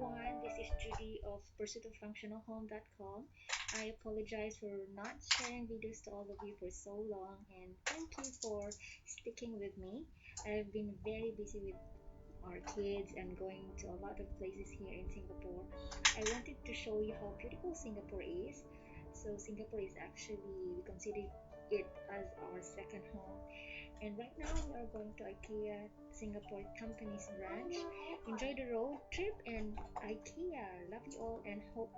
everyone. This is Judy of pursuitoffunctionalhome.com. I apologize for not sharing videos to all of you for so long, and thank you for sticking with me. I've been very busy with our kids and going to a lot of places here in Singapore. I wanted to show you how beautiful Singapore is. So Singapore is actually, we consider it as our second home. And right now we are going to IKEA Singapore Tampines branch. Enjoy the road trip and IKEA. Love you all and hope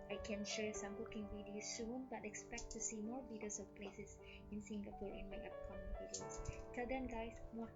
I can share some cooking videos soon, but expect to see more videos of places in Singapore in my upcoming videos. Till then guys, mwah.